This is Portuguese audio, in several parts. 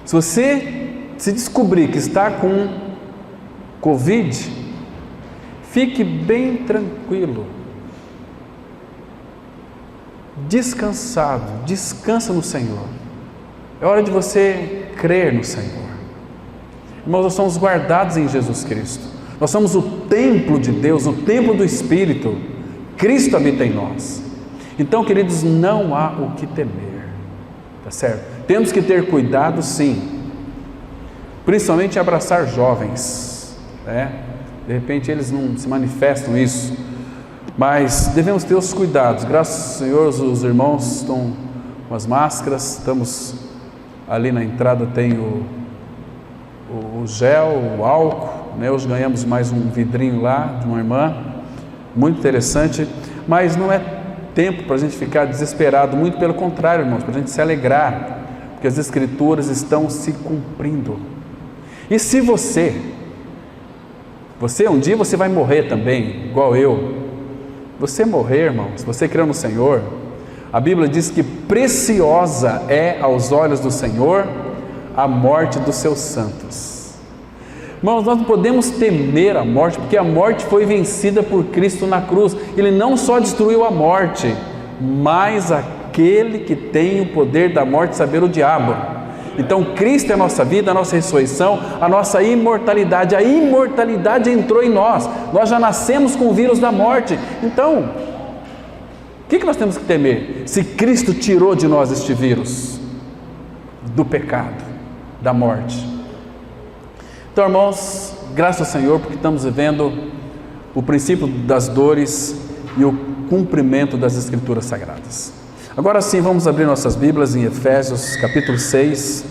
Se você se descobrir que está com Covid, fique bem tranquilo, descansado, descansa no Senhor. É hora de você crer no Senhor. Irmãos, nós somos guardados em Jesus Cristo. Nós somos o templo de Deus, o templo do Espírito. Cristo habita em nós. Então, queridos, não há o que temer, tá certo? Temos que ter cuidado, sim, principalmente em abraçar jovens, né? De repente eles não se manifestam isso, mas devemos ter os cuidados. Graças ao Senhor, os irmãos estão com as máscaras, estamos ali na entrada, tem o gel, o álcool, né? Hoje ganhamos mais um vidrinho lá de uma irmã, muito interessante, mas não é tempo para a gente ficar desesperado, muito pelo contrário, irmãos, para a gente se alegrar, porque as Escrituras estão se cumprindo. E se você um dia você vai morrer também, igual eu, você morrer, irmão, se você crer no Senhor, a Bíblia diz que preciosa é aos olhos do Senhor a morte dos seus santos. Irmãos, nós não podemos temer a morte, porque a morte foi vencida por Cristo na cruz. Ele não só destruiu a morte, mas aquele que tem o poder da morte, saber o diabo. Então Cristo é a nossa vida, a nossa ressurreição, a nossa imortalidade. A imortalidade entrou em nós. Nós já nascemos com o vírus da morte. Então, o que nós temos que temer? Se Cristo tirou de nós este vírus do pecado, da morte. Então, irmãos, graças ao Senhor, porque estamos vivendo o princípio das dores e o cumprimento das Escrituras Sagradas. Agora sim, vamos abrir nossas Bíblias em Efésios, capítulo 6,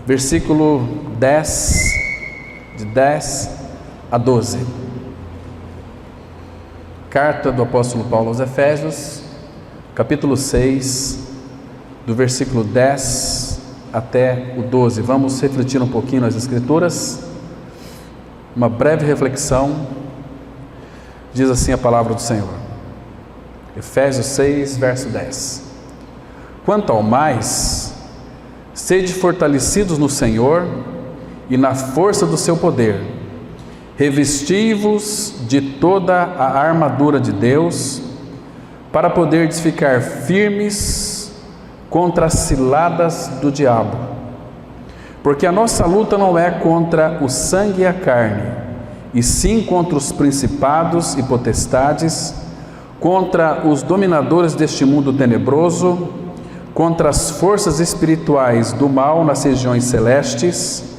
versículo 10, de 10 a 12. Carta do apóstolo Paulo aos Efésios, capítulo 6, do versículo 10 até o 12. Vamos refletir um pouquinho nas Escrituras, uma breve reflexão. Diz assim a palavra do Senhor. Efésios 6, verso 10. Quanto ao mais, sede fortalecidos no Senhor e na força do seu poder, revesti-vos de toda a armadura de Deus, para poderdes ficar firmes contra as ciladas do diabo. Porque a nossa luta não é contra o sangue e a carne, e sim contra os principados e potestades, contra os dominadores deste mundo tenebroso, contra as forças espirituais do mal nas regiões celestes.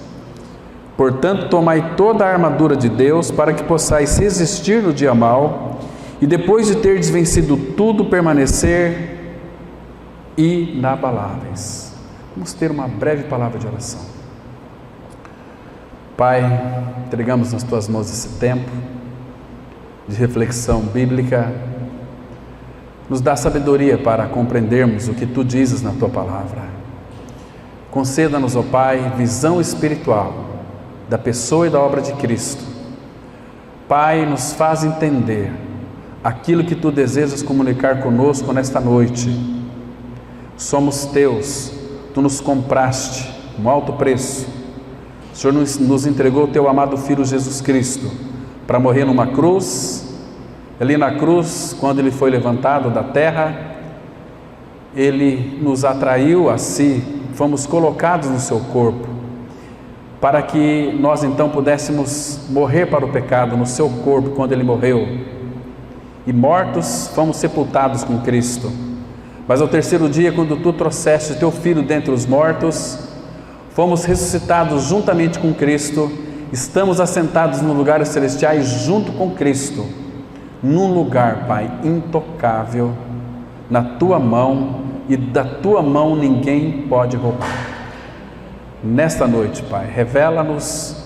Portanto, tomai toda a armadura de Deus, para que possais resistir no dia mau, e depois de terdes vencido tudo, permanecer inabaláveis. Vamos ter uma breve palavra de oração. Pai, entregamos nas tuas mãos esse tempo de reflexão bíblica. Nos dá sabedoria para compreendermos o que tu dizes na tua palavra. Conceda-nos, ó Pai, visão espiritual da pessoa e da obra de Cristo. Pai, nos faz entender aquilo que tu desejas comunicar conosco nesta noite. Somos teus, tu nos compraste com alto preço. O Senhor nos entregou o teu amado Filho Jesus Cristo para morrer numa cruz. Ali na cruz, quando ele foi levantado da terra, ele nos atraiu a si, fomos colocados no seu corpo, para que nós então pudéssemos morrer para o pecado no seu corpo quando ele morreu. E mortos, fomos sepultados com Cristo. Mas ao terceiro dia, quando tu trouxeste o teu Filho dentre os mortos, fomos ressuscitados juntamente com Cristo, estamos assentados nos lugares celestiais junto com Cristo, num lugar, Pai, intocável, na tua mão, e da tua mão ninguém pode roubar. Nesta noite, Pai, revela-nos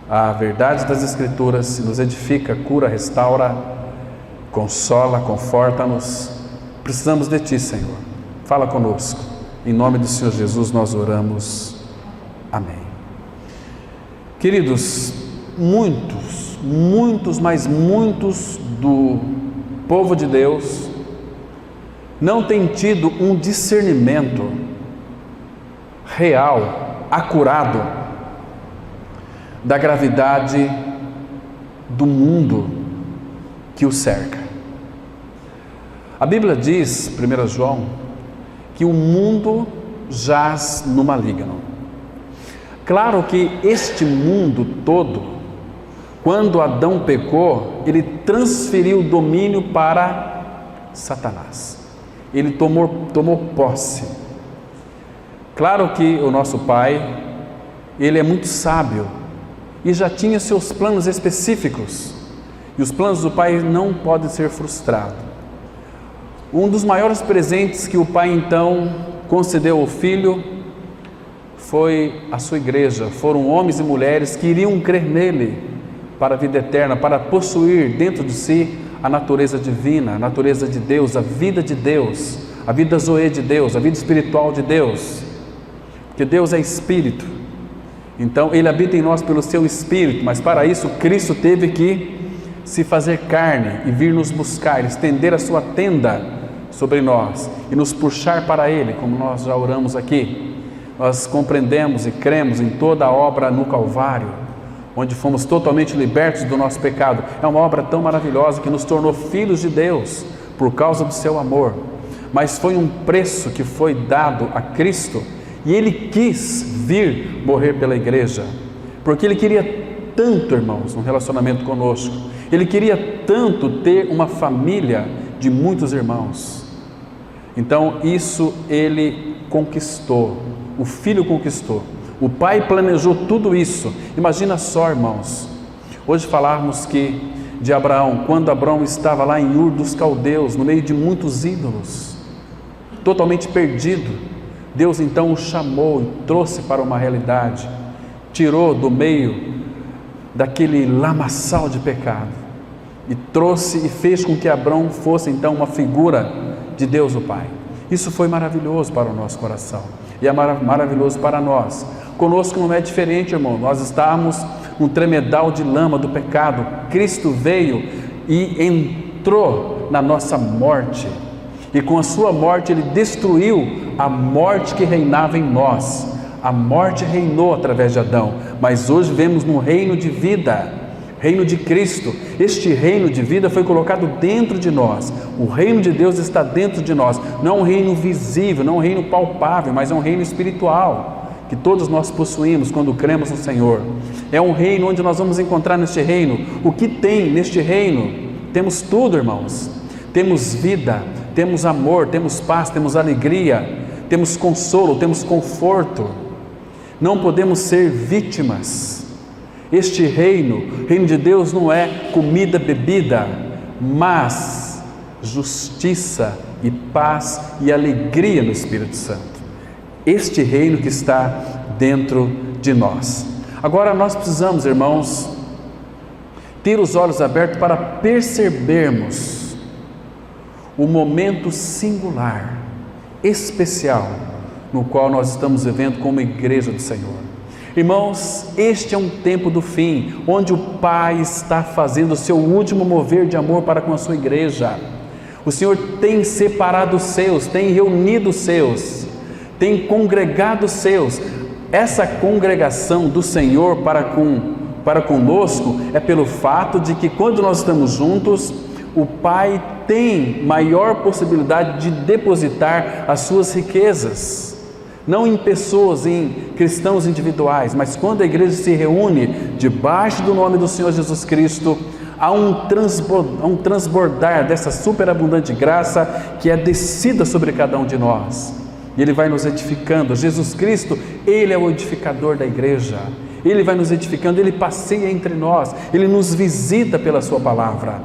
a verdade das Escrituras, nos edifica, cura, restaura, consola, conforta-nos. Precisamos de Ti, Senhor. Fala conosco. Em nome do Senhor Jesus nós oramos. Amém. Queridos, muitos, mas muitos do povo de Deus não têm tido um discernimento real acurado da gravidade do mundo que o cerca. A Bíblia diz, 1 João, que o mundo jaz no maligno. Claro que este mundo todo, quando Adão pecou, ele transferiu o domínio para Satanás. Ele tomou posse. Claro que o nosso Pai, ele é muito sábio e já tinha seus planos específicos. E os planos do Pai não podem ser frustrados. Um dos maiores presentes que o Pai então concedeu ao Filho foi a sua igreja. Foram homens e mulheres que iriam crer nele para a vida eterna, para possuir dentro de si a natureza divina, a natureza de Deus, a vida de Deus, a vida zoe de Deus, a vida espiritual de Deus. Porque Deus é Espírito. Então Ele habita em nós pelo seu Espírito, mas para isso Cristo teve que se fazer carne e vir nos buscar, estender a sua tenda sobre nós e nos puxar para Ele, como nós já oramos aqui. Nós compreendemos e cremos em toda a obra no Calvário, onde fomos totalmente libertos do nosso pecado. É uma obra tão maravilhosa que nos tornou filhos de Deus por causa do seu amor. Mas foi um preço que foi dado a Cristo e Ele quis vir morrer pela igreja, porque Ele queria tanto, irmãos, um relacionamento conosco. Ele queria tanto ter uma família de muitos irmãos. Então isso Ele conquistou, o Filho conquistou. O Pai planejou tudo isso. Imagina só, irmãos, hoje falarmos de Abraão, quando Abraão estava lá em Ur dos Caldeus, no meio de muitos ídolos, totalmente perdido, Deus então o chamou e trouxe para uma realidade, tirou do meio daquele lamaçal de pecado e trouxe e fez com que Abraão fosse então uma figura de Deus o Pai. Isso foi maravilhoso para o nosso coração e é maravilhoso para nós. Conosco não é diferente, irmão. Nós estamos no tremedal de lama do pecado. Cristo veio e entrou na nossa morte. E com a sua morte Ele destruiu a morte que reinava em nós. A morte reinou através de Adão, mas hoje vemos no reino de vida, reino de Cristo. Este reino de vida foi colocado dentro de nós. O reino de Deus está dentro de nós. Não é um reino visível, não é um reino palpável, mas é um reino espiritual que todos nós possuímos quando cremos no Senhor. É um reino onde nós vamos encontrar neste reino. O que tem neste reino? Temos tudo, irmãos. Temos vida, temos amor, temos paz, temos alegria, temos consolo, temos conforto. Não podemos ser vítimas. Este reino, reino de Deus, não é comida, bebida, mas justiça e paz e alegria no Espírito Santo. Este reino que está dentro de nós. Agora nós precisamos, irmãos, ter os olhos abertos para percebermos o momento singular, especial, no qual nós estamos vivendo como igreja do Senhor. Irmãos, este é um tempo do fim, onde o Pai está fazendo o seu último mover de amor para com a sua igreja. O Senhor tem separado os seus, tem reunido os seus, tem congregado os seus. Essa congregação do Senhor para conosco é pelo fato de que quando nós estamos juntos, o Pai tem maior possibilidade de depositar as suas riquezas, não em pessoas, em cristãos individuais, mas quando a igreja se reúne debaixo do nome do Senhor Jesus Cristo, há um transbordar dessa superabundante graça que é descida sobre cada um de nós, e Ele vai nos edificando. Jesus Cristo, Ele é o edificador da igreja, Ele vai nos edificando, Ele passeia entre nós, Ele nos visita pela sua palavra.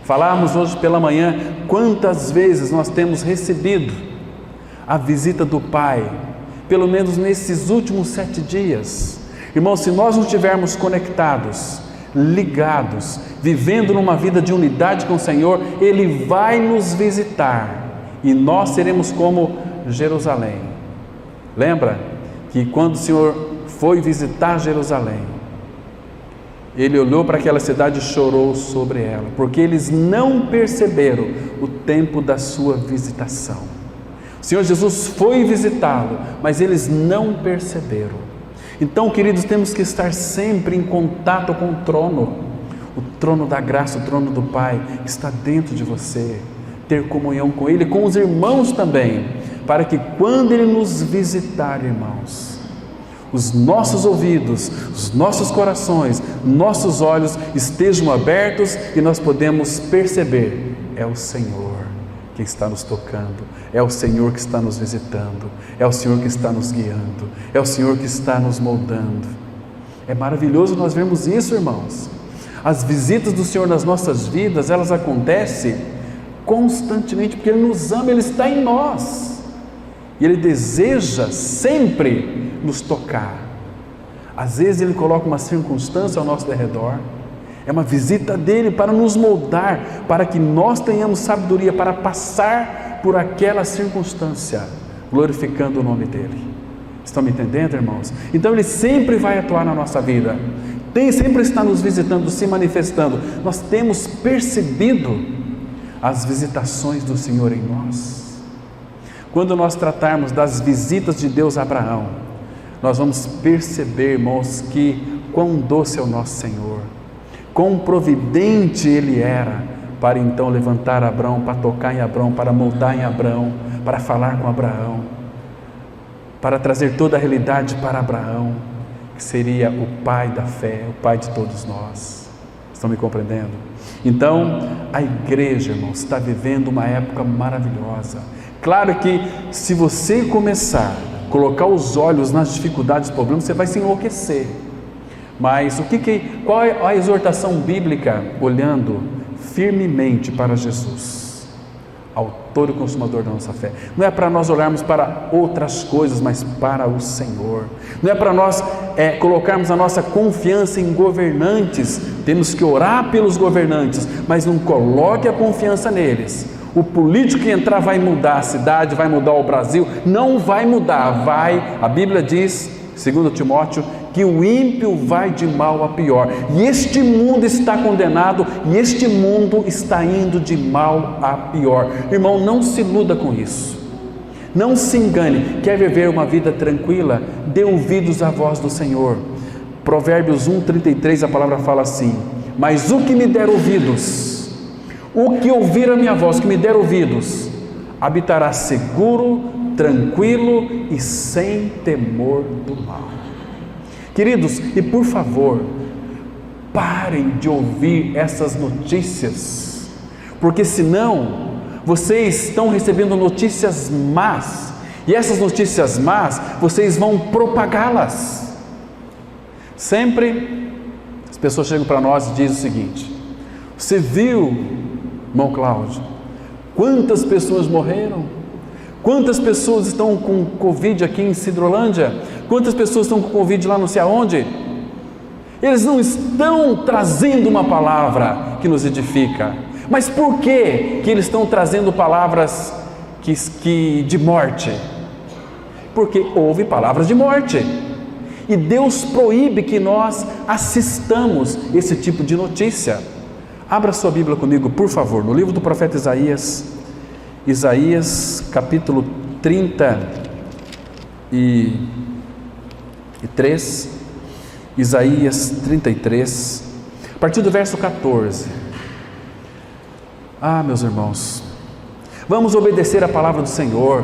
Falarmos hoje pela manhã quantas vezes nós temos recebido a visita do Pai, pelo menos nesses últimos 7 dias. Irmãos, se nós não estivermos conectados, ligados, vivendo numa vida de unidade com o Senhor, Ele vai nos visitar e nós seremos como Jerusalém. Lembra que quando o Senhor foi visitar Jerusalém, Ele olhou para aquela cidade e chorou sobre ela, porque eles não perceberam o tempo da sua visitação. O Senhor Jesus foi visitá-lo, mas eles não perceberam. Então, queridos, temos que estar sempre em contato com o trono da graça, o trono do Pai, que está dentro de você. Ter comunhão com Ele, com os irmãos também, para que quando Ele nos visitar, irmãos, os nossos ouvidos, os nossos corações, nossos olhos estejam abertos e nós podemos perceber: é o Senhor que está nos tocando, é o Senhor que está nos visitando, é o Senhor que está nos guiando, é o Senhor que está nos moldando. É maravilhoso nós vermos isso, irmãos. As visitas do Senhor nas nossas vidas, elas acontecem constantemente, porque Ele nos ama, Ele está em nós, e Ele deseja sempre nos tocar. Às vezes Ele coloca uma circunstância ao nosso derredor, é uma visita dEle para nos moldar, para que nós tenhamos sabedoria para passar por aquela circunstância, glorificando o nome dEle. Estão me entendendo, irmãos? Então Ele sempre vai atuar na nossa vida, sempre está nos visitando, se manifestando. Nós temos percebido as visitações do Senhor em nós. Quando nós tratarmos das visitas de Deus a Abraão, nós vamos perceber, irmãos, que quão doce é o nosso Senhor, quão providente Ele era para então levantar Abraão, para tocar em Abraão, para moldar em Abraão, para falar com Abraão, para trazer toda a realidade para Abraão, que seria o pai da fé, o pai de todos nós. Estão me compreendendo? Então, a igreja, irmãos, está vivendo uma época maravilhosa. Claro que se você começar a colocar os olhos nas dificuldades, problemas, você vai se enlouquecer. Mas qual é a exortação bíblica? Olhando firmemente para Jesus, autor e consumador da nossa fé. Não é para nós olharmos para outras coisas, mas para o Senhor. Não é para nós colocarmos a nossa confiança em governantes. Temos que orar pelos governantes, mas não coloque a confiança neles. O político que entrar vai mudar a cidade, vai mudar o Brasil. Não vai mudar, a Bíblia diz, 2 Timóteo, que o ímpio vai de mal a pior, e este mundo está condenado, e este mundo está indo de mal a pior. Irmão, não se iluda com isso, não se engane. Quer viver uma vida tranquila? Dê ouvidos à voz do Senhor. Provérbios 1:33, a palavra fala assim: mas o que me der ouvidos, o que ouvir a minha voz, que me der ouvidos, habitará seguro, tranquilo e sem temor do mal. Queridos, e por favor, parem de ouvir essas notícias, porque senão vocês estão recebendo notícias más, e essas notícias más, vocês vão propagá-las. Sempre as pessoas chegam para nós e dizem o seguinte: você viu, irmão Cláudio, quantas pessoas morreram? Quantas pessoas estão com Covid aqui em Sidrolândia? Quantas pessoas estão com Covid lá não sei aonde? Eles não estão trazendo uma palavra que nos edifica. Mas por que eles estão trazendo palavras de morte? Porque houve palavras de morte. E Deus proíbe que nós assistamos esse tipo de notícia. Abra sua Bíblia comigo, por favor, no livro do profeta Isaías, capítulo 33, Isaías 33, a partir do verso 14. Meus irmãos, vamos obedecer a palavra do Senhor.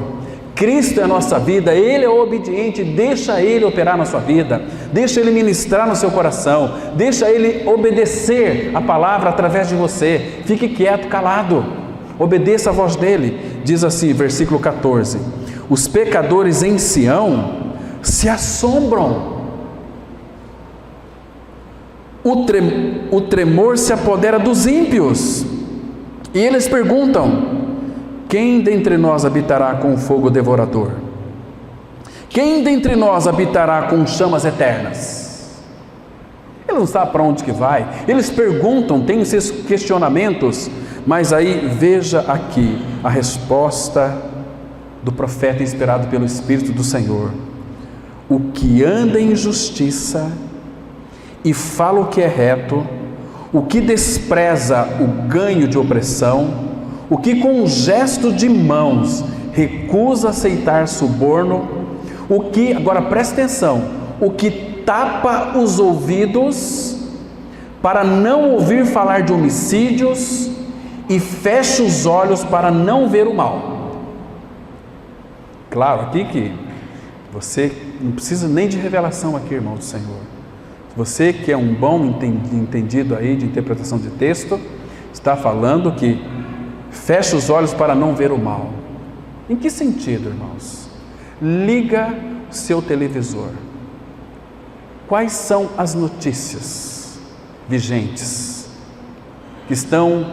Cristo é a nossa vida, Ele é obediente, deixa Ele operar na sua vida, deixa Ele ministrar no seu coração, deixa Ele obedecer a palavra através de você. Fique quieto, calado, obedeça a voz dEle. Diz assim, versículo 14: os pecadores em Sião se assombram, o tremor se apodera dos ímpios, e eles perguntam: quem dentre nós habitará com o fogo devorador? Quem dentre nós habitará com chamas eternas? Ele não sabe para onde que vai. Eles perguntam, têm os seus questionamentos, mas aí veja aqui a resposta do profeta inspirado pelo Espírito do Senhor: o que anda em justiça e fala o que é reto, o que despreza o ganho de opressão, o que com um gesto de mãos recusa aceitar suborno, o que, agora preste atenção, o que tapa os ouvidos para não ouvir falar de homicídios e fecha os olhos para não ver o mal. Claro, aqui que você não precisa nem de revelação aqui, irmão do Senhor. Você que é um bom entendido aí de interpretação de texto, está falando que fecha os olhos para não ver o mal. Em que sentido, irmãos? Liga o seu televisor. Quais são as notícias vigentes que estão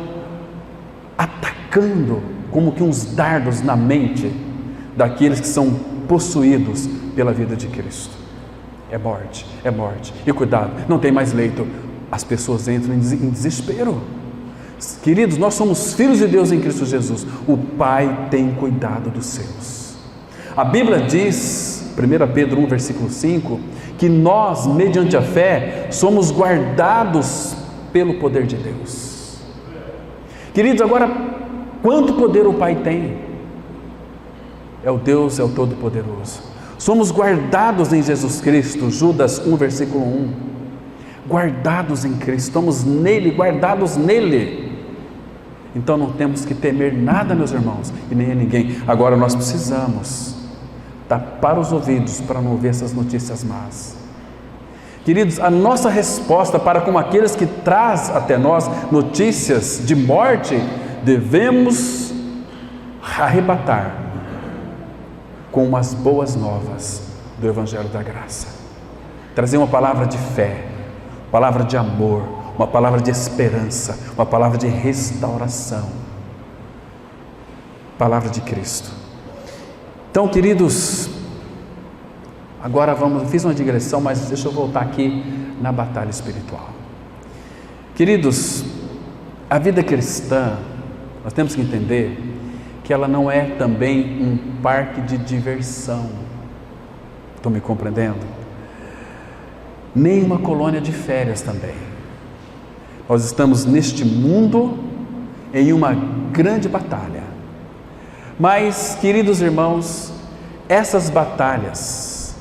atacando como que uns dardos na mente daqueles que são possuídos pela vida de Cristo? É morte, é morte. E cuidado, não tem mais leito. As pessoas entram em desespero. Queridos, nós somos filhos de Deus em Cristo Jesus. O Pai tem cuidado dos seus. A Bíblia diz, 1 Pedro 1, versículo 5, que nós, mediante a fé, somos guardados pelo poder de Deus. Queridos, agora, quanto poder o Pai tem? É o Deus, é o Todo-Poderoso. Somos guardados em Jesus Cristo, Judas 1, versículo 1. Guardados em Cristo, estamos nele, guardados nele. Então não temos que temer nada, meus irmãos, e nem a ninguém. Agora nós precisamos tapar os ouvidos para não ouvir essas notícias más. Queridos, a nossa resposta para com aqueles que traz até nós notícias de morte, devemos arrebatar com as boas novas do Evangelho da Graça. Trazer uma palavra de fé, palavra de amor, uma palavra de esperança, uma palavra de restauração. Palavra de Cristo. Então, queridos, agora fiz uma digressão, mas deixa eu voltar aqui na batalha espiritual. Queridos, a vida cristã, nós temos que entender que ela não é também um parque de diversão. Estão me compreendendo? Nem uma colônia de férias também. Nós estamos neste mundo em uma grande batalha. Mas, queridos irmãos, essas batalhas,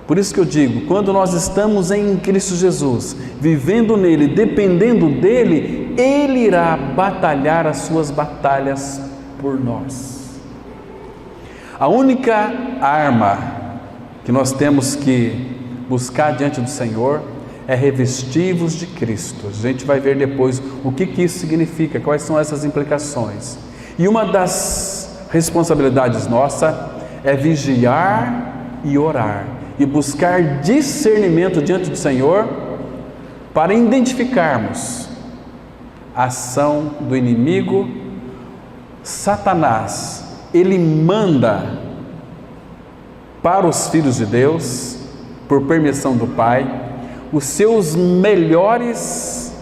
por isso que eu digo, quando nós estamos em Cristo Jesus, vivendo nele, dependendo dele, ele irá batalhar as suas batalhas por nós. A única arma que nós temos que buscar diante do Senhor é revestir-vos de Cristo. A gente vai ver depois o que isso significa, quais são essas implicações. E uma das responsabilidades nossa é vigiar e orar e buscar discernimento diante do Senhor para identificarmos a ação do inimigo. Satanás, ele manda para os filhos de Deus, por permissão do Pai, os seus melhores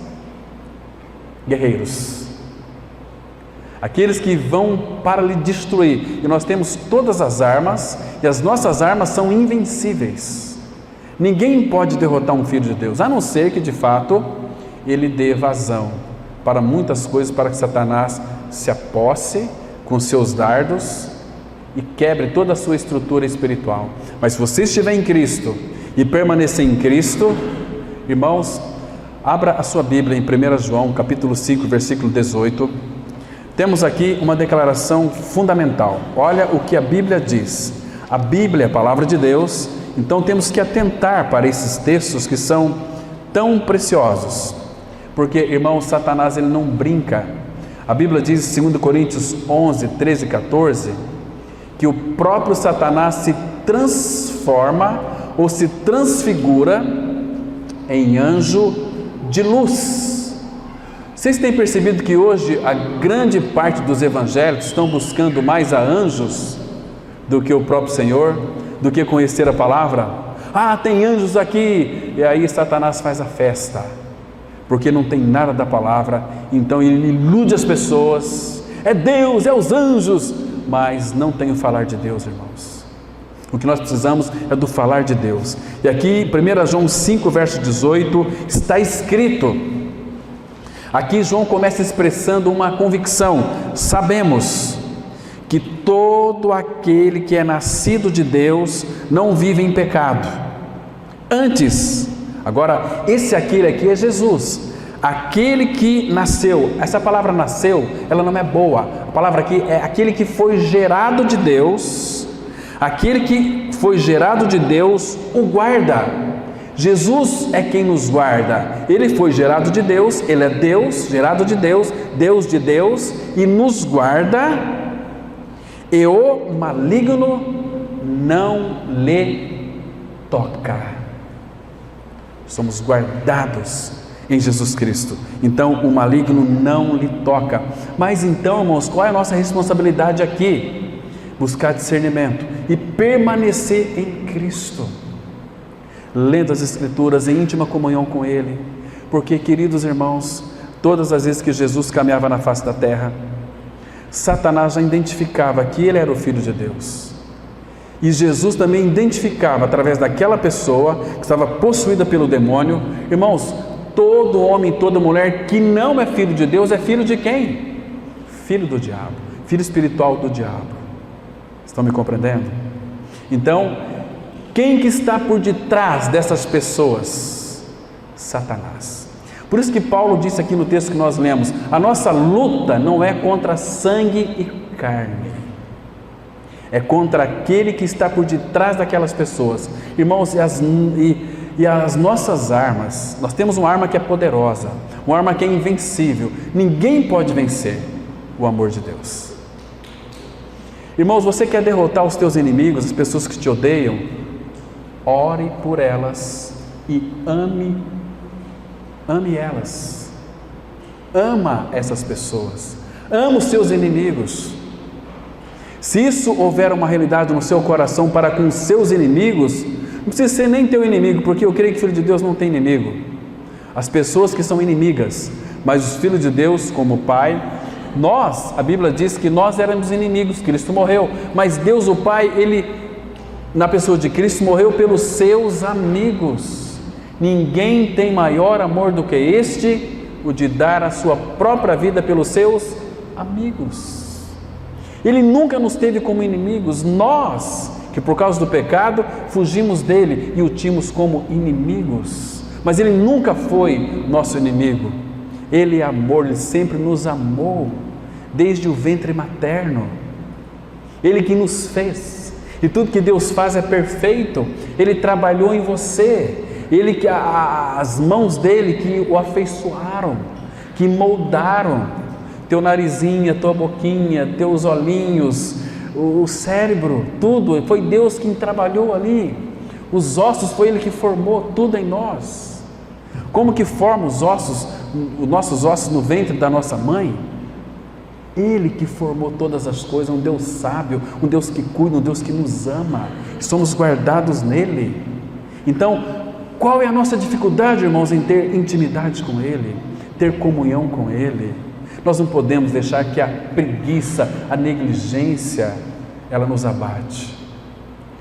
guerreiros, aqueles que vão para lhe destruir. E nós temos todas as armas, e as nossas armas são invencíveis. Ninguém pode derrotar um filho de Deus, a não ser que de fato ele dê vazão para muitas coisas, para que Satanás se aposse com seus dardos e quebre toda a sua estrutura espiritual. Mas se você estiver em Cristo e permanecer em Cristo, irmãos, abra a sua Bíblia em 1 João capítulo 5, versículo 18. Temos aqui uma declaração fundamental. Olha o que a Bíblia diz. A Bíblia é a palavra de Deus, então temos que atentar para esses textos que são tão preciosos. Porque, irmão, Satanás ele não brinca. A Bíblia diz em 2 Coríntios 11, 13 e 14, que o próprio Satanás se transforma ou se transfigura em anjo de luz. Vocês têm percebido que hoje a grande parte dos evangélicos estão buscando mais a anjos do que o próprio Senhor, do que conhecer a palavra? Ah, tem anjos aqui! E aí Satanás faz a festa, porque não tem nada da palavra, então ele ilude as pessoas, é Deus, é os anjos, mas não tem o falar de Deus, irmãos. O que nós precisamos é do falar de Deus. E aqui, 1 João 5, verso 18, está escrito, aqui João começa expressando uma convicção: sabemos que todo aquele que é nascido de Deus não vive em pecado. Antes, agora, esse aquele aqui é Jesus, aquele que nasceu. Essa palavra nasceu, ela não é boa. A palavra aqui é aquele que foi gerado de Deus. Aquele que foi gerado de Deus o guarda. Jesus é quem nos guarda. Ele foi gerado de Deus, ele é Deus, gerado de Deus, Deus de Deus, e nos guarda, e o maligno não lhe toca. Somos guardados em Jesus Cristo. Então o maligno não lhe toca. Mas então, irmãos, qual é a nossa responsabilidade aqui? Buscar discernimento e permanecer em Cristo, lendo as Escrituras em íntima comunhão com Ele, porque, queridos irmãos, todas as vezes que Jesus caminhava na face da terra, Satanás já identificava que Ele era o Filho de Deus, e Jesus também identificava, através daquela pessoa que estava possuída pelo demônio. Irmãos, todo homem, toda mulher que não é filho de Deus, é filho de quem? Filho do diabo, filho espiritual do diabo. Estão me compreendendo? Então, quem que está por detrás dessas pessoas? Satanás. Por isso que Paulo disse aqui no texto que nós lemos, a nossa luta não é contra sangue e carne, é contra aquele que está por detrás daquelas pessoas. Irmãos, e as nossas armas, nós temos uma arma que é poderosa, uma arma que é invencível, ninguém pode vencer o amor de Deus. Irmãos, você quer derrotar os teus inimigos, as pessoas que te odeiam? Ore por elas e ame elas. Ama essas pessoas, ama os seus inimigos. Se isso houver uma realidade no seu coração para com os seus inimigos, não precisa ser nem teu inimigo, porque eu creio que filho de Deus não tem inimigo. As pessoas que são inimigas, mas os filhos de Deus, como Pai, nós, a Bíblia diz que nós éramos inimigos, Cristo morreu, mas Deus o Pai, Ele, na pessoa de Cristo, morreu pelos seus amigos. Ninguém tem maior amor do que este, o de dar a sua própria vida pelos seus amigos. Ele nunca nos teve como inimigos, nós, que por causa do pecado, fugimos dele e o tínhamos como inimigos, mas ele nunca foi nosso inimigo. Ele é amor, ele sempre nos amou, desde o ventre materno. Ele que nos fez, e tudo que Deus faz é perfeito. Ele trabalhou em você, ele que as mãos dele que o afeiçoaram, que moldaram teu narizinho, tua boquinha, teus olhinhos, o cérebro, tudo, foi Deus quem trabalhou ali. Os ossos, foi Ele que formou tudo em nós. Como que forma os nossos ossos no ventre da nossa mãe? Ele que formou todas as coisas, um Deus sábio, um Deus que cuida, um Deus que nos ama, somos guardados nele. Então, qual é a nossa dificuldade, irmãos, em ter intimidade com Ele, ter comunhão com Ele? Nós não podemos deixar que a preguiça, a negligência, ela nos abate,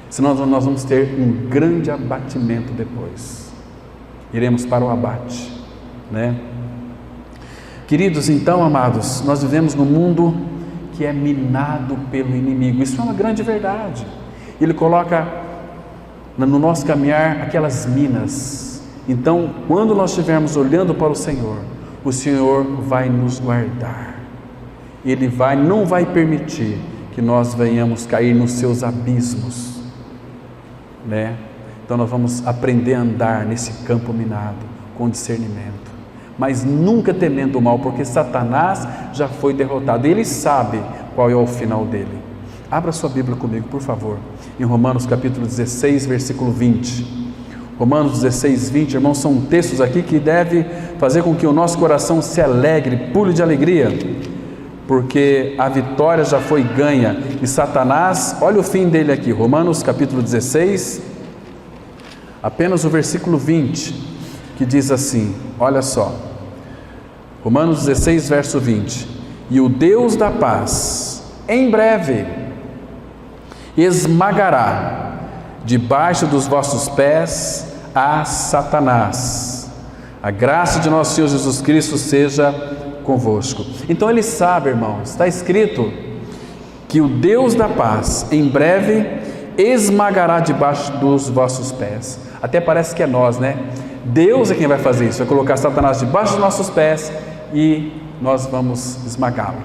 senão nós vamos ter um grande abatimento depois, iremos para o abate, né? Queridos, então, amados, nós vivemos num mundo que é minado pelo inimigo, isso é uma grande verdade. Ele coloca no nosso caminhar aquelas minas. Então, quando nós estivermos olhando para o Senhor vai nos guardar, Ele não vai permitir que nós venhamos cair nos seus abismos, né? Então nós vamos aprender a andar nesse campo minado, com discernimento, mas nunca temendo o mal, porque Satanás já foi derrotado, Ele sabe qual é o final dele. Abra sua Bíblia comigo, por favor, em Romanos capítulo 16, versículo 20. Romanos 16, 20, irmãos, são textos aqui que devem fazer com que o nosso coração se alegre, pule de alegria, porque a vitória já foi ganha, e Satanás, olha o fim dele aqui, Romanos capítulo 16, apenas o versículo 20, que diz assim, olha só, Romanos 16, verso 20, e o Deus da paz, em breve, esmagará debaixo dos vossos pés a Satanás. A graça de nosso Senhor Jesus Cristo seja convosco. Então Ele sabe, irmãos, está escrito que o Deus da paz, em breve, esmagará debaixo dos vossos pés. Até parece que é nós, né? Deus é quem vai fazer isso, vai colocar Satanás debaixo dos nossos pés e nós vamos esmagá-lo.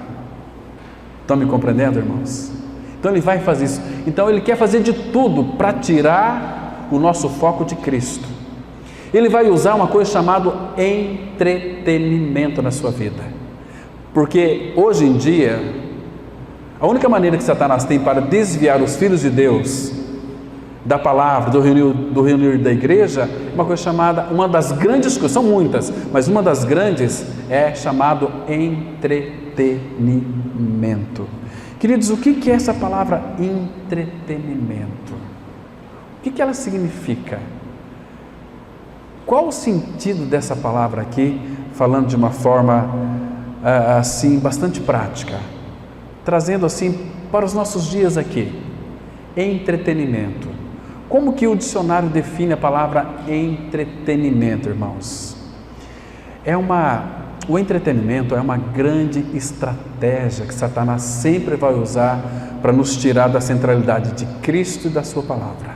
Estão me compreendendo, irmãos? Então ele vai fazer isso. Então ele quer fazer de tudo para tirar o nosso foco de Cristo. Ele vai usar uma coisa chamada entretenimento na sua vida. Porque hoje em dia, a única maneira que Satanás tem para desviar os filhos de Deus da palavra, do reunir da igreja, é uma coisa chamada, uma das grandes coisas, são muitas, mas uma das grandes é chamado entretenimento. Queridos, o que é essa palavra entretenimento? O que ela significa? Qual o sentido dessa palavra aqui, falando de uma forma assim, bastante prática, trazendo assim para os nossos dias aqui, entretenimento. Como que o dicionário define a palavra entretenimento, irmãos? O entretenimento é uma grande estratégia que Satanás sempre vai usar para nos tirar da centralidade de Cristo e da sua palavra.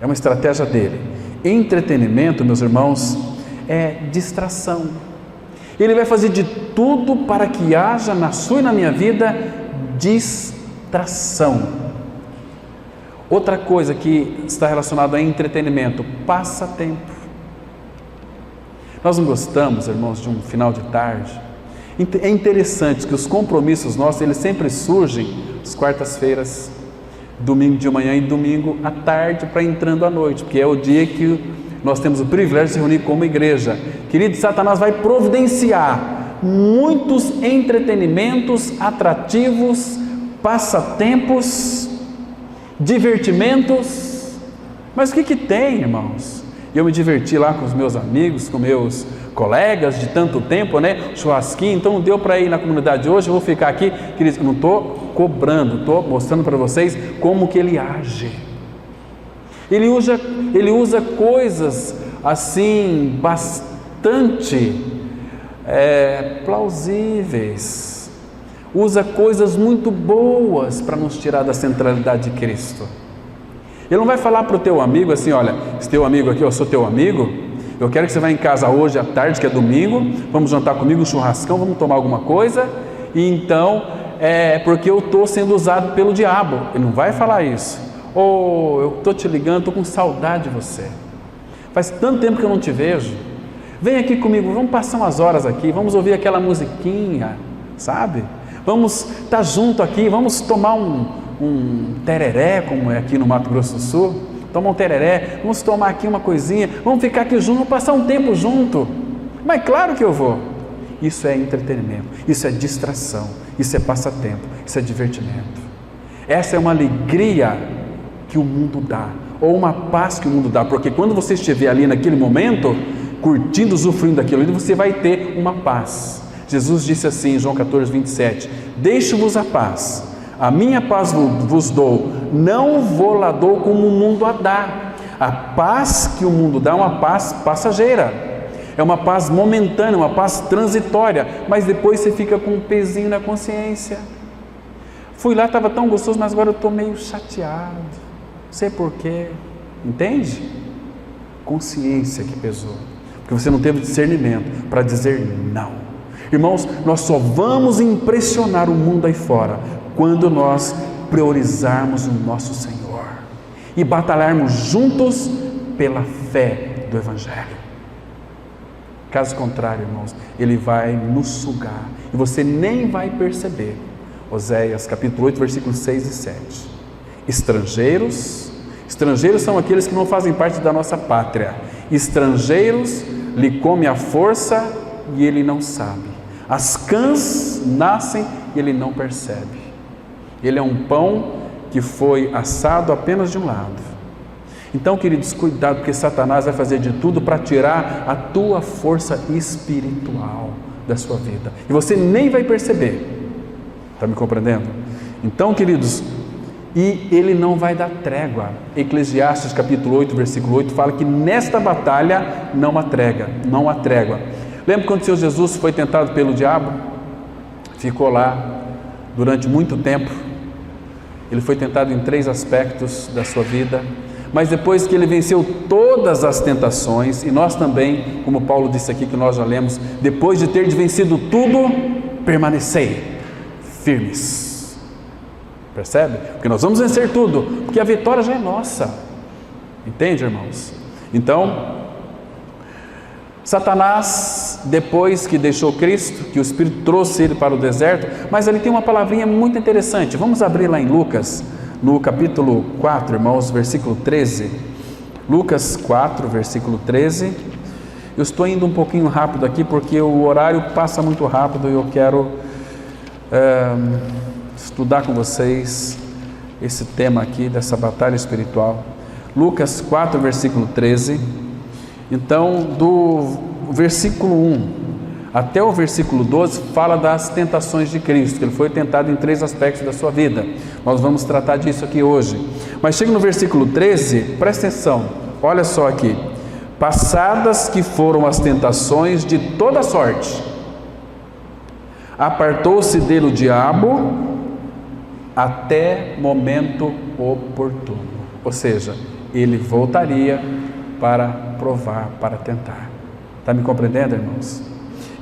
É uma estratégia dele. Entretenimento, meus irmãos, é distração. Ele vai fazer de tudo para que haja na sua e na minha vida distração. Outra coisa que está relacionada a entretenimento, passatempo. Nós não gostamos, irmãos, de um final de tarde. É interessante que os compromissos nossos, eles sempre surgem às quartas-feiras, domingo de manhã e domingo à tarde, para entrando à noite, porque é o dia que nós temos o privilégio de se reunir como igreja. Querido, Satanás vai providenciar muitos entretenimentos atrativos, passatempos, divertimentos. Mas o que tem, irmãos? Eu me diverti lá com os meus amigos, com meus colegas de tanto tempo, né? Churrasquinho, então não deu para ir na comunidade hoje, eu vou ficar aqui. Queridos, eu não estou cobrando, estou mostrando para vocês como que ele age. Ele usa coisas assim, bastante plausíveis, usa coisas muito boas para nos tirar da centralidade de Cristo. Ele não vai falar para o teu amigo assim: olha, esse teu amigo aqui, eu sou teu amigo, eu quero que você vá em casa hoje à tarde, que é domingo, vamos jantar comigo, um churrascão, vamos tomar alguma coisa, e então, porque eu estou sendo usado pelo diabo. Ele não vai falar isso. Ou eu estou te ligando, estou com saudade de você, faz tanto tempo que eu não te vejo, vem aqui comigo, vamos passar umas horas aqui, vamos ouvir aquela musiquinha, sabe? Vamos estar junto aqui, vamos tomar um tereré, como é aqui no Mato Grosso do Sul, tomar um tereré, vamos tomar aqui uma coisinha, vamos ficar aqui junto, vamos passar um tempo junto. Mas claro que eu vou. Isso é entretenimento, isso é distração, isso é passatempo, isso é divertimento. Essa é uma alegria que o mundo dá, ou uma paz que o mundo dá, porque quando você estiver ali naquele momento, curtindo, usufruindo daquilo ali, você vai ter uma paz. Jesus disse assim em João 14, 27, deixo-vos a paz, a minha paz vos dou, não vou lá dou como o mundo a dá. A paz que o mundo dá é uma paz passageira, é uma paz momentânea, uma paz transitória, mas depois você fica com um pezinho na consciência. Fui lá, estava tão gostoso, mas agora eu estou meio chateado, não sei porquê, entende? Consciência que pesou, porque você não teve discernimento para dizer não. Irmãos, nós só vamos impressionar o mundo aí fora quando nós priorizarmos o nosso Senhor e batalharmos juntos pela fé do Evangelho. Caso contrário, irmãos, ele vai nos sugar e você nem vai perceber. Oséias capítulo 8, versículos 6 e 7. Estrangeiros são aqueles que não fazem parte da nossa pátria. Estrangeiros lhe come a força e ele não sabe. As cãs nascem e ele não percebe. Ele é um pão que foi assado apenas de um lado. Então, queridos, cuidado, porque Satanás vai fazer de tudo para tirar a tua força espiritual da sua vida. E você nem vai perceber. Está me compreendendo? Então, queridos, e ele não vai dar trégua. Eclesiastes capítulo 8, versículo 8 fala que nesta batalha não há trégua. Lembra quando o Senhor Jesus foi tentado pelo diabo? Ficou lá durante muito tempo. Ele foi tentado em 3 aspectos da sua vida, mas depois que ele venceu todas as tentações, e nós também, como Paulo disse aqui que nós já lemos, depois de ter vencido tudo, permanecei firmes. Percebe? Porque nós vamos vencer tudo, porque a vitória já é nossa. Entende, irmãos? Então, Satanás, depois que deixou Cristo, que o Espírito trouxe ele para o deserto, mas ele tem uma palavrinha muito interessante. Vamos abrir lá em Lucas, no capítulo 4, irmãos, versículo 13. Lucas 4, versículo 13. Eu estou indo um pouquinho rápido aqui, porque o horário passa muito rápido e eu quero estudar com vocês esse tema aqui, dessa batalha espiritual. Lucas 4, versículo 13. Então, do versículo 1 até o versículo 12, fala das tentações de Cristo, que ele foi tentado em 3 aspectos da sua vida. Nós vamos tratar disso aqui hoje. Mas chega no versículo 13, presta atenção, olha só aqui. Passadas que foram as tentações de toda sorte, apartou-se dele o diabo até momento oportuno. Ou seja, ele voltaria para provar, para tentar. Está me compreendendo, irmãos?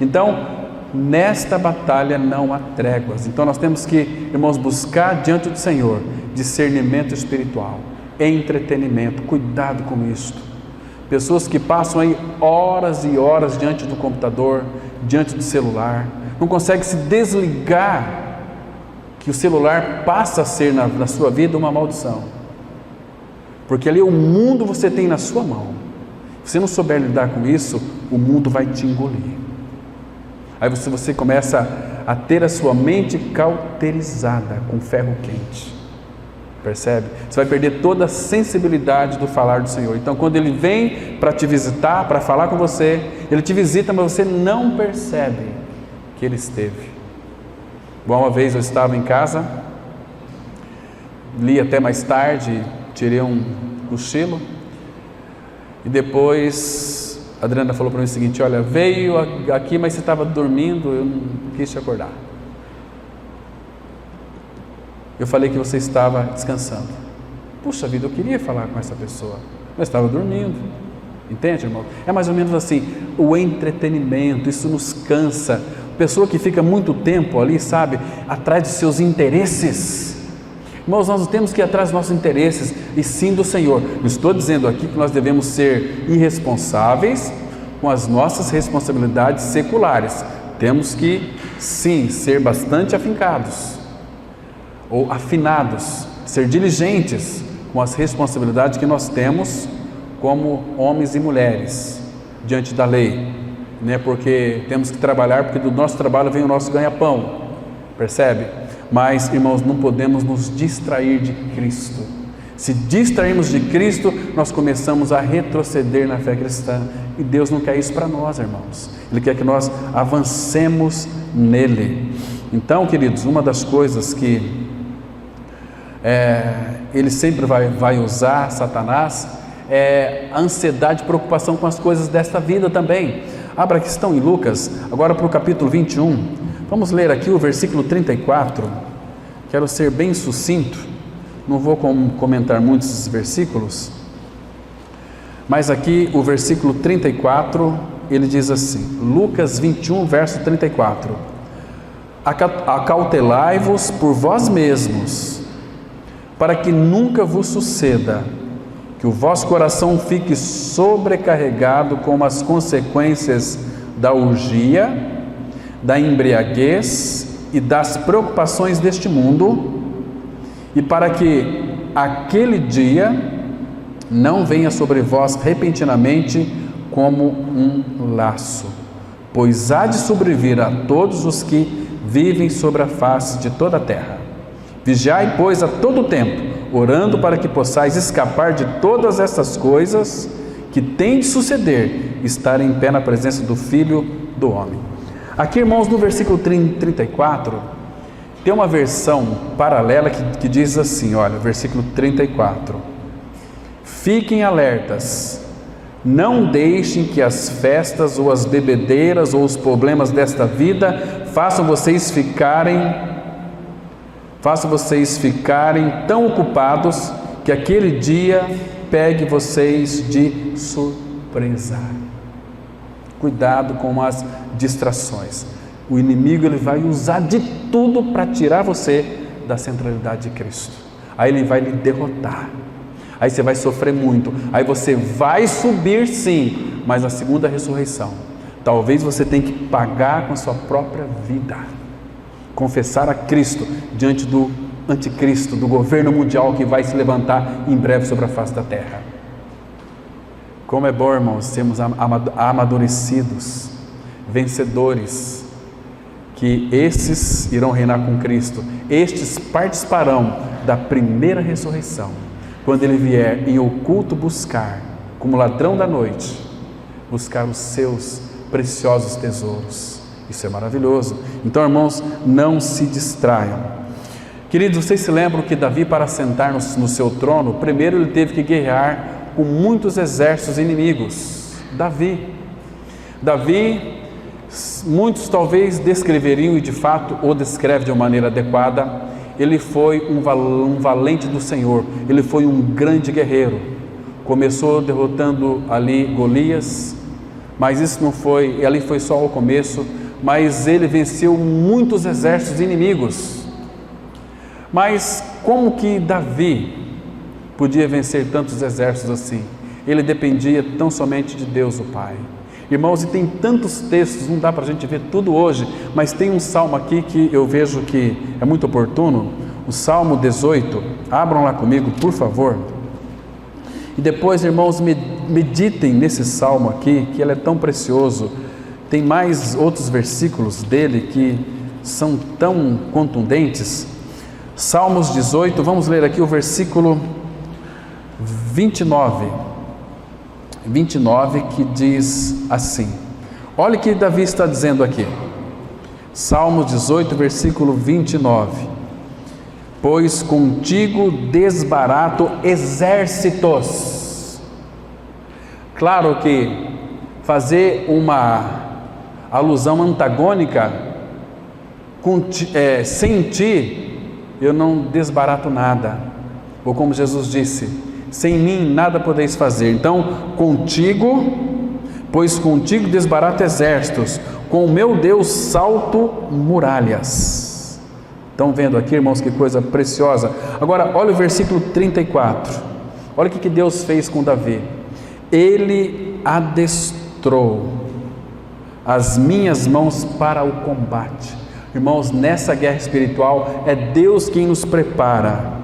Então, nesta batalha não há tréguas. Então nós temos que, irmãos, buscar diante do Senhor discernimento espiritual, entretenimento, cuidado com isto. Pessoas que passam aí horas e horas diante do computador, diante do celular, não conseguem se desligar, que o celular passa a ser na sua vida uma maldição. Porque ali o mundo você tem na sua mão. Se você não souber lidar com isso, o mundo vai te engolir. Aí você começa a ter a sua mente cauterizada com ferro quente. Percebe? Você vai perder toda a sensibilidade do falar do Senhor. Então, quando Ele vem para te visitar, para falar com você, Ele te visita, mas você não percebe que Ele esteve. Bom, uma vez eu estava em casa, li até mais tarde, tirei um cochilo, e depois a Adriana falou para mim o seguinte: olha, veio aqui, mas você estava dormindo, eu não quis te acordar. Eu falei que você estava descansando. Puxa vida, eu queria falar com essa pessoa, mas estava dormindo. Entende, irmão? É mais ou menos assim, o entretenimento, isso nos cansa. Pessoa que fica muito tempo ali, sabe, atrás de seus interesses. Irmãos, nós não temos que ir atrás dos nossos interesses, e sim do Senhor. Não estou dizendo aqui que nós devemos ser irresponsáveis com as nossas responsabilidades seculares. Temos que, sim, ser bastante afincados, ou afinados, ser diligentes com as responsabilidades que nós temos como homens e mulheres diante da lei, né? Porque temos que trabalhar, porque do nosso trabalho vem o nosso ganha-pão, percebe? Mas, irmãos, não podemos nos distrair de Cristo. Se distrairmos de Cristo, nós começamos a retroceder na fé cristã, e Deus não quer isso para nós, irmãos. Ele quer que nós avancemos nele. Então, queridos, uma das coisas que ele sempre vai usar, Satanás, é a ansiedade e preocupação com as coisas desta vida também. Abra a questão em Lucas, agora para o capítulo 21, vamos ler aqui o versículo 34, quero ser bem sucinto, não vou comentar muitos esses versículos, mas aqui o versículo 34, ele diz assim, Lucas 21, verso 34, acautelai-vos por vós mesmos, para que nunca vos suceda que o vosso coração fique sobrecarregado com as consequências da orgia, da embriaguez e das preocupações deste mundo, e para que aquele dia não venha sobre vós repentinamente como um laço, pois há de sobrevir a todos os que vivem sobre a face de toda a terra. Vigiai, pois, a todo tempo, orando para que possais escapar de todas essas coisas que têm de suceder, estar em pé na presença do Filho do Homem. Aqui, irmãos, no versículo 34, tem uma versão paralela que diz assim, olha, versículo 34, fiquem alertas, não deixem que as festas ou as bebedeiras ou os problemas desta vida façam vocês ficarem faça vocês ficarem tão ocupados que aquele dia pegue vocês de surpresa. Cuidado com as distrações. O inimigo ele vai usar de tudo para tirar você da centralidade de Cristo. Aí ele vai lhe derrotar. Aí você vai sofrer muito. Aí você vai subir sim, mas na segunda ressurreição, talvez você tenha que pagar com a sua própria vida. Confessar a Cristo diante do anticristo, do governo mundial que vai se levantar em breve sobre a face da terra. Como é bom, irmãos, sermos amadurecidos, vencedores, que esses irão reinar com Cristo. Estes participarão da primeira ressurreição, quando Ele vier em oculto buscar, como ladrão da noite, buscar os seus preciosos tesouros. Isso é maravilhoso. Então, irmãos, não se distraiam. Queridos, vocês se lembram que Davi, para sentar no seu trono, primeiro ele teve que guerrear com muitos exércitos inimigos. Davi, muitos talvez descreveriam, e de fato o descreve de uma maneira adequada, ele foi um valente do Senhor, ele foi um grande guerreiro. Começou derrotando ali Golias, mas isso não foi, ali foi só o começo, mas ele venceu muitos exércitos inimigos. Mas como que Davi podia vencer tantos exércitos assim? Ele dependia tão somente de Deus o Pai. Irmãos, e tem tantos textos, não dá para a gente ver tudo hoje, mas tem um salmo aqui que eu vejo que é muito oportuno, o Salmo 18, abram lá comigo, por favor, e depois, irmãos, meditem nesse salmo aqui, que ele é tão precioso. Tem mais outros versículos dele que são tão contundentes. Salmos 18, vamos ler aqui o versículo 29, que diz assim, olha o que Davi está dizendo aqui, Salmos 18, versículo 29, pois contigo desbarato exércitos. Claro que fazer uma alusão antagônica, sem ti eu não desbarato nada, ou como Jesus disse, sem mim nada podeis fazer. Então, pois contigo desbarato exércitos, com o meu Deus salto muralhas. Estão vendo aqui, irmãos, que coisa preciosa. Agora, olha o versículo 34, olha o que Deus fez com Davi. Ele adestrou as minhas mãos para o combate. Irmãos, nessa guerra espiritual é Deus quem nos prepara,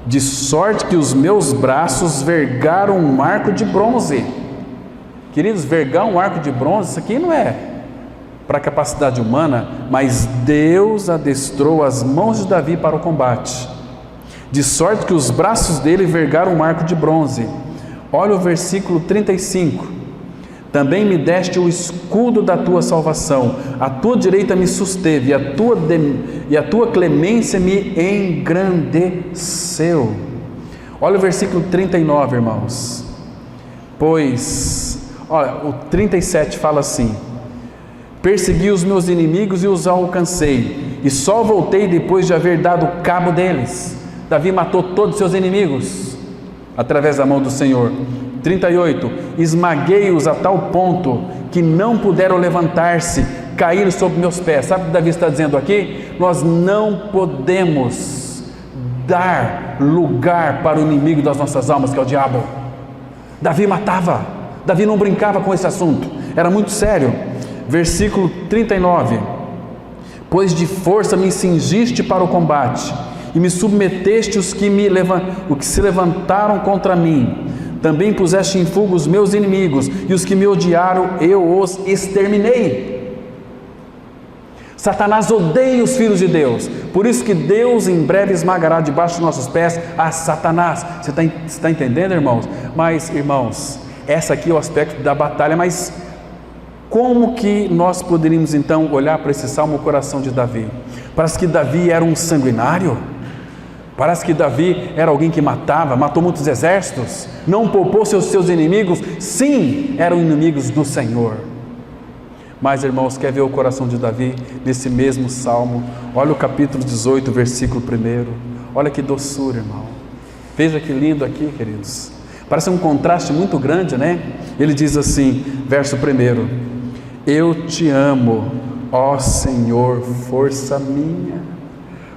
de sorte que os meus braços vergaram um arco de bronze. Queridos, vergar um arco de bronze, isso aqui não é para a capacidade humana, mas Deus adestrou as mãos de Davi para o combate, de sorte que os braços dele vergaram um arco de bronze. Olha o versículo 35, também me deste o escudo da tua salvação, a tua direita me susteve, e a tua clemência me engrandeceu. Olha o versículo 39, irmãos, olha, o 37 fala assim, persegui os meus inimigos e os alcancei, e só voltei depois de haver dado cabo deles. Davi matou todos os seus inimigos, através da mão do Senhor. 38, esmaguei-os a tal ponto que não puderam levantar-se, caíram sob meus pés. Sabe o que Davi está dizendo aqui? Nós não podemos dar lugar para o inimigo das nossas almas, que é o diabo. Davi matava, Davi não brincava com esse assunto, era muito sério. Versículo 39, pois de força me cingiste para o combate, e me submeteste os que se levantaram contra mim. Também puseste em fuga os meus inimigos, e os que me odiaram eu os exterminei. Satanás odeia os filhos de Deus, por isso que Deus em breve esmagará debaixo dos nossos pés a Satanás. Você está entendendo, irmãos? Mas, irmãos, essa aqui é o aspecto da batalha, mas como que nós poderíamos então olhar para esse salmo, o coração de Davi? Parece que Davi era um sanguinário, parece que Davi era alguém que matou muitos exércitos, não poupou seus inimigos. Sim, eram inimigos do Senhor, Mas, irmãos, quer ver o coração de Davi nesse mesmo salmo? Olha o capítulo 18, versículo 1. Olha que doçura, irmão. Veja que lindo aqui, queridos. Parece um contraste muito grande, né? Ele diz assim, verso 1: eu te amo, ó Senhor, força minha.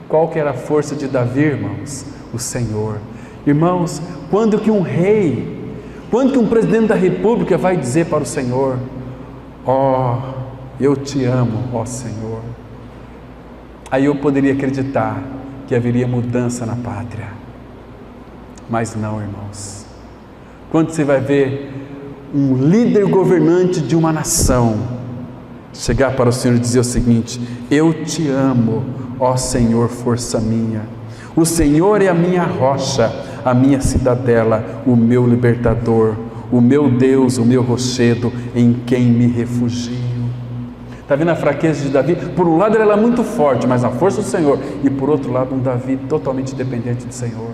Qual que era a força de Davi, irmãos? O Senhor. Irmãos, quando que um rei, quando que um presidente da república vai dizer para o Senhor: ó, eu te amo, ó Senhor? Aí eu poderia acreditar que haveria mudança na pátria. Mas não, irmãos. Quando você vai ver um líder governante de uma nação chegar para o Senhor e dizer o seguinte: eu te amo, ó Senhor, força minha. O Senhor é a minha rocha, a minha cidadela, o meu libertador, o meu Deus, o meu rochedo, em quem me refugio. Está vendo a fraqueza de Davi? Por um lado ela é muito forte, mas a força do Senhor. E por outro lado um Davi totalmente dependente do Senhor.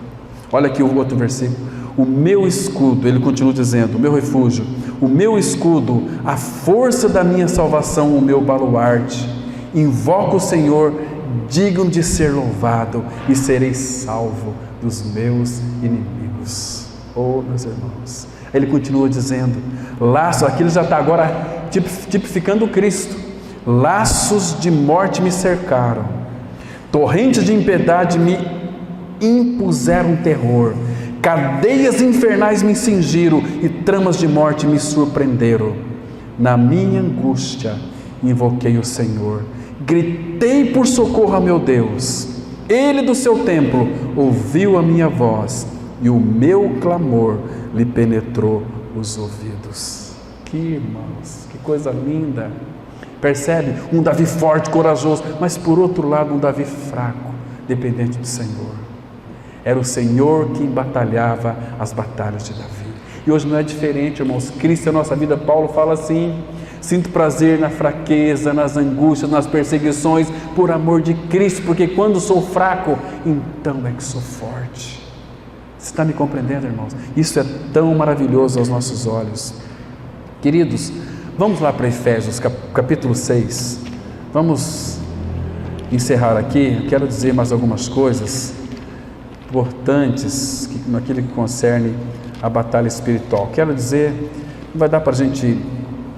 Olha aqui o outro versículo: o meu escudo, ele continua dizendo, o meu refúgio, o meu escudo, a força da minha salvação, o meu baluarte. Invoco o Senhor, digno de ser louvado, e serei salvo dos meus inimigos. Oh, meus irmãos, ele continua dizendo, laço, aqui ele já está agora tipificando o Cristo. Laços de morte me cercaram, torrentes de impiedade me impuseram terror, cadeias infernais me cingiram e tramas de morte me surpreenderam. Na minha angústia invoquei o Senhor, gritei por socorro a meu Deus. Ele do seu templo ouviu a minha voz e o meu clamor lhe penetrou os ouvidos. Que irmãos, que coisa linda! Percebe? Um Davi forte, corajoso, mas por outro lado um Davi fraco, dependente do Senhor. Era o Senhor quem batalhava as batalhas de Davi. E hoje não é diferente, irmãos. Cristo é a nossa vida. Paulo fala assim: sinto prazer na fraqueza, nas angústias, nas perseguições, por amor de Cristo, porque quando sou fraco, então é que sou forte. Você está me compreendendo, irmãos? Isso é tão maravilhoso aos nossos olhos. Queridos, vamos lá para Efésios, capítulo 6. Vamos encerrar aqui. Eu quero dizer mais algumas coisas importantes naquilo que concerne a batalha espiritual. Quero dizer, não vai dar para a gente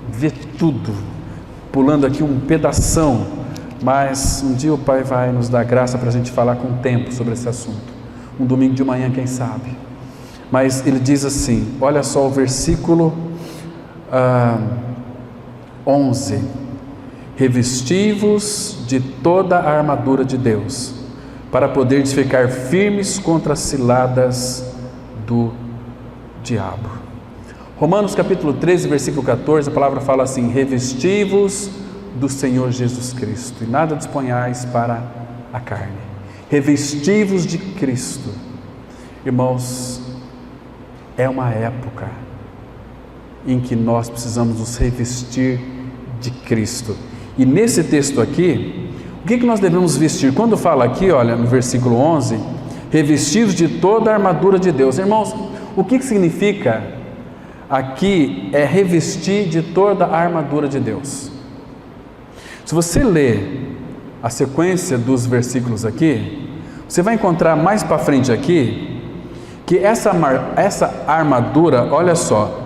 ver tudo, pulando aqui um pedação, mas um dia o Pai vai nos dar graça para a gente falar com tempo sobre esse assunto. Um domingo de manhã, quem sabe. Mas ele diz assim, olha só o versículo 11: revesti-vos de toda a armadura de Deus, para poderes ficar firmes contra as ciladas do diabo. Romanos capítulo 13, versículo 14, a palavra fala assim: revesti-vos do Senhor Jesus Cristo, e nada disponhais para a carne. Revesti-vos de Cristo. Irmãos, é uma época em que nós precisamos nos revestir de Cristo. E nesse texto aqui, o que nós devemos vestir? Quando fala aqui, olha, no versículo 11, revestidos de toda a armadura de Deus. Irmãos, o que significa aqui é revestir de toda a armadura de Deus? Se você ler a sequência dos versículos aqui, você vai encontrar mais para frente aqui, que essa armadura, olha só,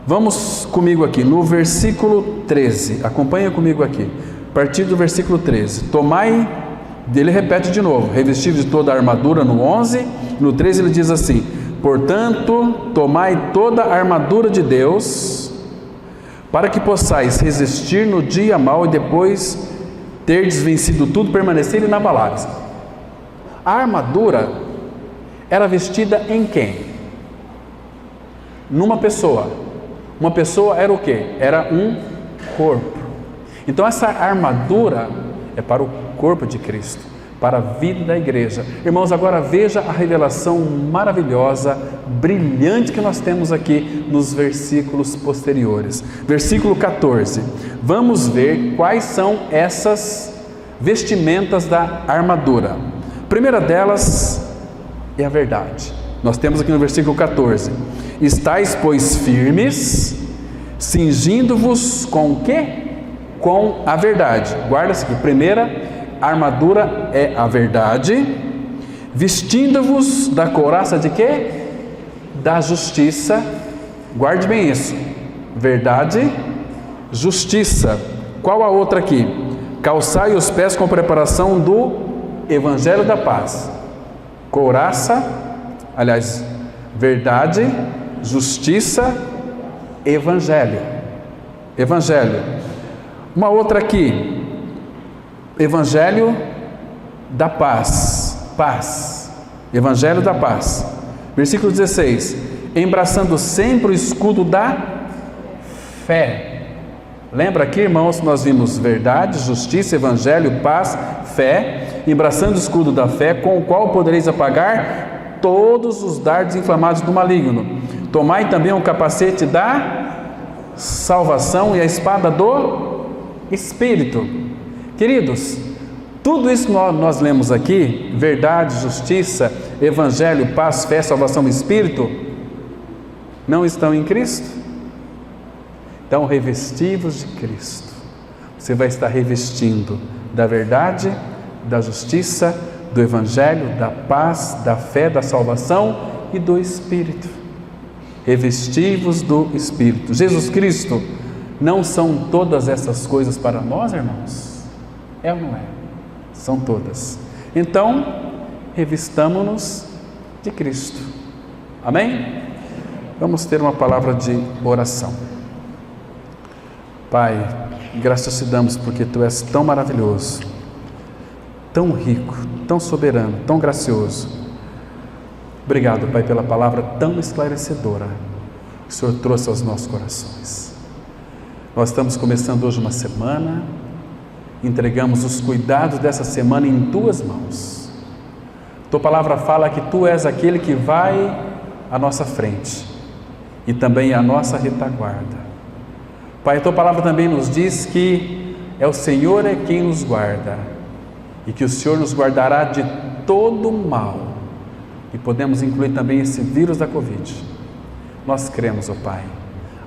vamos comigo aqui, no versículo 13, acompanha comigo aqui, a partir do versículo 13, tomai, ele repete de novo, revestidos de toda a armadura no 11, no 13 ele diz assim: portanto, tomai toda a armadura de Deus, para que possais resistir no dia mau e depois terdes vencido tudo, permanecer inabaláveis. A armadura era vestida em quem? Numa pessoa. Uma pessoa era o quê? Era um corpo. Então essa armadura é para o corpo de Cristo, para a vida da igreja. Irmãos, agora veja a revelação maravilhosa, brilhante que nós temos aqui nos versículos posteriores. Versículo 14. Vamos ver quais são essas vestimentas da armadura. A primeira delas é a verdade. Nós temos aqui no versículo 14: estais, pois, firmes, cingindo-vos com o quê? com a verdade. Guarda-se aqui. Primeira armadura é a verdade. Vestindo-vos da couraça de quê? Da justiça. Guarde bem isso. Verdade, justiça. Qual a outra aqui? Calçai os pés com preparação do Evangelho da paz. Couraça, aliás, verdade, justiça, Evangelho. Evangelho. Uma outra aqui. Evangelho da paz. Paz. Evangelho da paz. Versículo 16. Embraçando sempre o escudo da fé. Lembra aqui, irmãos, nós vimos verdade, justiça, evangelho, paz, fé. Embraçando o escudo da fé, com o qual podereis apagar todos os dardos inflamados do maligno. Tomai também o capacete da salvação e a espada do Espírito. Queridos, tudo isso que nós lemos aqui, verdade, justiça, evangelho, paz, fé, salvação e Espírito, não estão em Cristo? Então, revestivos de Cristo. Você vai estar revestindo da verdade, da justiça, do evangelho, da paz, da fé, da salvação e do Espírito. Revestivos do Espírito. Jesus Cristo, não são todas essas coisas para nós, irmãos? É ou não é? São todas. Então, revistamo-nos de Cristo. Amém? Vamos ter uma palavra de oração. Pai, graças te damos porque Tu és tão maravilhoso, tão rico, tão soberano, tão gracioso. Obrigado, Pai, pela palavra tão esclarecedora que o Senhor trouxe aos nossos corações. Nós estamos começando hoje uma semana, entregamos os cuidados dessa semana em Tuas mãos. Tua palavra fala que Tu és aquele que vai à nossa frente e também à nossa retaguarda. Pai, a Tua palavra também nos diz que é o Senhor é quem nos guarda e que o Senhor nos guardará de todo mal. E podemos incluir também esse vírus da Covid. Nós cremos, ó Pai,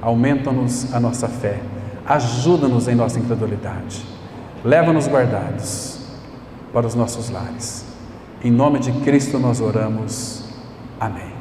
aumenta-nos a nossa fé, ajuda-nos em nossa incredulidade, leva-nos guardados para os nossos lares. Em nome de Cristo nós oramos. Amém.